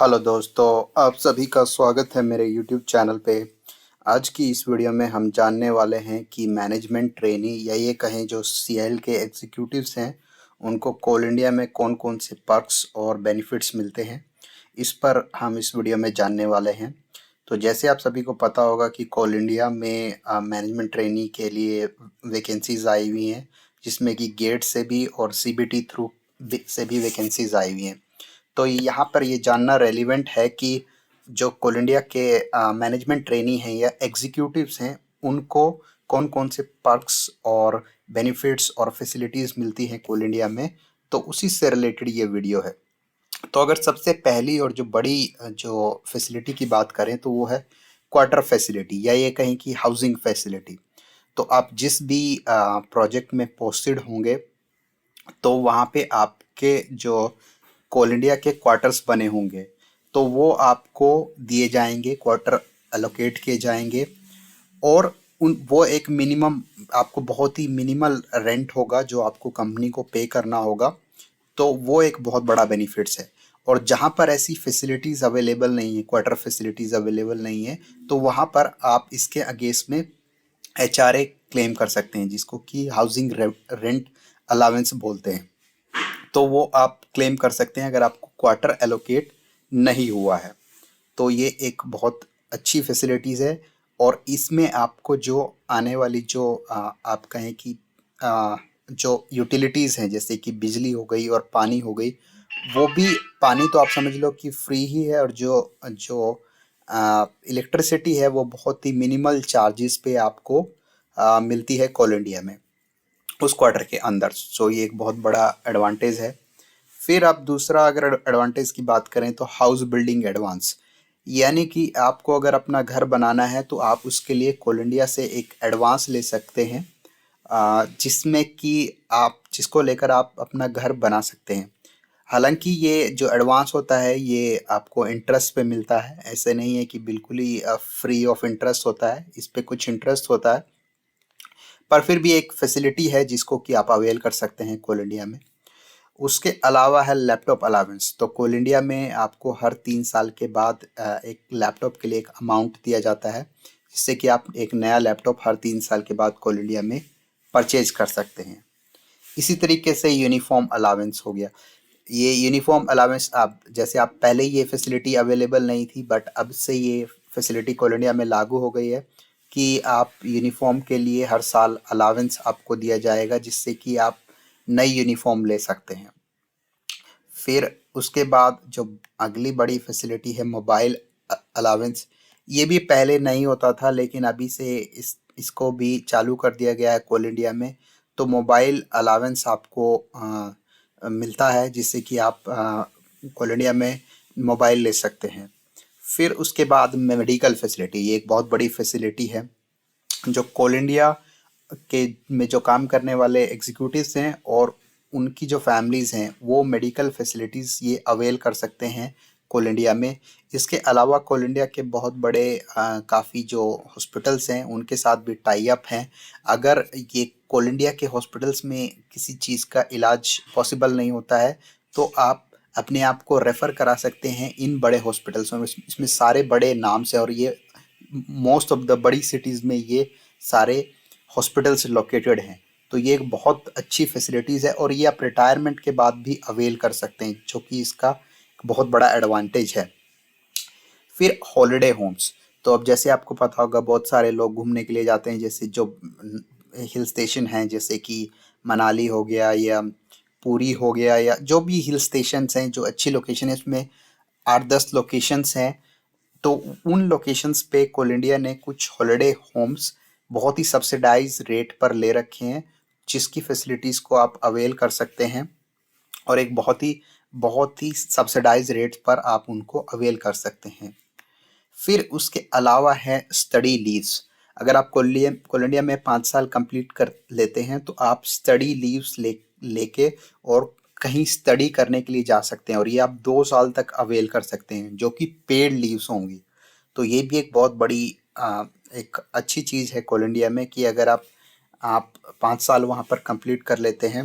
Hello दोस्तों, आप सभी का स्वागत है मेरे यूट्यूब चैनल पे। आज की इस वीडियो में हम जानने वाले हैं कि मैनेजमेंट ट्रेनी या ये कहें जो सीएल के एग्जीक्यूटिव्स हैं, उनको कोल इंडिया में कौन-कौन से पर्क्स और बेनिफिट्स मिलते हैं, इस पर हम इस वीडियो में जानने वाले हैं। तो जैसे आप सभी को पता होगा कि कोल इंडिया में मैनेजमेंट ट्रेनी के लिए वैकेंसीज़ आई हुई हैं, जिसमें कि गेट से भी और सीबीटी थ्रू से भी वैकेंसीज़ आई हुई हैं। तो यहाँ पर ये जानना रेलिवेंट है कि जो कोल इंडिया के मैनेजमेंट ट्रेनी हैं या एग्जीक्यूटिव्स हैं, उनको कौन कौन से पर्क्स और बेनिफिट्स और फैसिलिटीज़ मिलती हैं कोल इंडिया में। तो उसी से रिलेटेड ये वीडियो है। तो अगर सबसे पहली और जो बड़ी जो फैसिलिटी की बात करें तो वो है क्वार्टर फैसिलिटी या ये कहें कि हाउसिंग फैसिलिटी। तो आप जिस भी प्रोजेक्ट में पोस्टेड होंगे, तो वहाँ पे आपके जो कोल इंडिया के क्वार्टर्स बने होंगे, तो वो आपको दिए जाएंगे, क्वार्टर अलोकेट किए जाएंगे। और उन वो एक मिनिमम, आपको बहुत ही मिनिमल रेंट होगा जो आपको कंपनी को पे करना होगा। तो वो एक बहुत बड़ा बेनिफिट्स है। और जहाँ पर ऐसी फैसिलिटीज़ अवेलेबल नहीं है, क्वार्टर फैसिलिटीज़ अवेलेबल नहीं है, तो वहाँ पर आप इसके अगेंस्ट में एचआरए क्लेम कर सकते हैं, जिसको कि हाउसिंग रेंट अलाउंस बोलते हैं। तो वो आप क्लेम कर सकते हैं अगर आपको क्वार्टर एलोकेट नहीं हुआ है। तो ये एक बहुत अच्छी फैसिलिटीज़ है। और इसमें आपको जो आने वाली जो आप कहें कि जो यूटिलिटीज़ हैं, जैसे कि बिजली हो गई और पानी हो गई, वो भी, पानी तो आप समझ लो कि फ्री ही है। और जो जो इलेक्ट्रिसिटी है वो बहुत ही मिनिमल चार्जेस पे आपको मिलती है कोल इंडिया में, उस क्वार्टर के अंदर। सो ये एक बहुत बड़ा एडवांटेज है। फिर आप दूसरा अगर एडवांटेज की बात करें तो हाउस बिल्डिंग एडवांस, यानी कि आपको अगर अपना घर बनाना है तो आप उसके लिए कोल इंडिया से एक एडवांस ले सकते हैं, जिसमें कि आप जिसको लेकर आप अपना घर बना सकते हैं। हालांकि ये जो एडवांस होता है ये आपको इंटरेस्ट पे मिलता है, ऐसे नहीं है कि बिल्कुल ही फ्री ऑफ इंटरेस्ट होता है, इस पे कुछ इंटरेस्ट होता है। पर फिर भी एक फैसिलिटी है जिसको कि आप अवेल कर सकते हैं कोल इंडिया में। उसके अलावा है लैपटॉप अलाउंस। तो कोल इंडिया में आपको हर 3 साल के बाद एक लैपटॉप के लिए एक अमाउंट दिया जाता है, जिससे कि आप एक नया लैपटॉप हर 3 साल के बाद कोल इंडिया में परचेज कर सकते हैं। इसी तरीके से यूनिफॉर्म अलाउंस हो गया। ये यूनिफॉर्म अलाउंस, आप जैसे आप पहले ये फैसिलिटी अवेलेबल नहीं थी, बट अब से ये फैसिलिटी कोल इंडिया में लागू हो गई है कि आप यूनिफॉर्म के लिए हर साल अलाउंस आपको दिया जाएगा, जिससे कि आप नई यूनिफॉर्म ले सकते हैं। फिर उसके बाद जो अगली बड़ी फैसिलिटी है मोबाइल अलाउंस। ये भी पहले नहीं होता था, लेकिन अभी से इसको भी चालू कर दिया गया है कोल इंडिया में। तो मोबाइल अलाउंस आपको मिलता है, जिससे कि आप कोल इंडिया में मोबाइल ले सकते हैं। फिर उसके बाद मेडिकल फैसिलिटी, ये एक बहुत बड़ी फैसिलिटी है। जो कोल इंडिया के में जो काम करने वाले एग्जीक्यूटिव्स हैं और उनकी जो फैमिलीज़ हैं, वो मेडिकल फैसिलिटीज़ ये अवेल कर सकते हैं कोल इंडिया में। इसके अलावा कोल इंडिया के बहुत बड़े काफ़ी जो हॉस्पिटल्स हैं, उनके साथ भी टाई अप हैं। अगर ये कोल इंडिया के हॉस्पिटल्स में किसी चीज़ का इलाज पॉसिबल नहीं होता है, तो आप अपने आप को रेफ़र करा सकते हैं इन बड़े हॉस्पिटल्स में। इसमें सारे बड़े नाम से, और ये मोस्ट ऑफ द बड़ी सिटीज़ में ये सारे हॉस्पिटल्स लोकेटेड हैं। तो ये एक बहुत अच्छी फैसिलिटीज़ है और ये आप रिटायरमेंट के बाद भी अवेल कर सकते हैं, जो कि इसका बहुत बड़ा एडवांटेज है। फिर हॉलिडे होम्स। तो अब जैसे आपको पता होगा, बहुत सारे लोग घूमने के लिए जाते हैं, जैसे जो हिल स्टेशन हैं, जैसे कि मनाली हो गया या पुरी हो गया, या जो भी हिल स्टेशंस हैं जो अच्छी लोकेशन है, इसमें 8-10 लोकेशंस हैं। तो उन लोकेशंस पे कोल इंडिया ने कुछ हॉलिडे होम्स बहुत ही सब्सिडाइज रेट पर ले रखे हैं, जिसकी फैसिलिटीज़ को आप अवेल कर सकते हैं। और एक बहुत ही सब्सिडाइज रेट पर आप उनको अवेल कर सकते हैं। फिर उसके अलावा है स्टडी लीव्स। अगर आप कोल इंडिया में 5 साल कंप्लीट कर लेते हैं, तो आप स्टडी लीव्स लेके और कहीं स्टडी करने के लिए जा सकते हैं, और ये आप 2 साल तक अवेल कर सकते हैं, जो कि पेड लीव्स होंगी। तो ये भी एक बहुत बड़ी एक अच्छी चीज़ है कोल इंडिया में कि अगर आप 5 साल वहाँ पर कंप्लीट कर लेते हैं,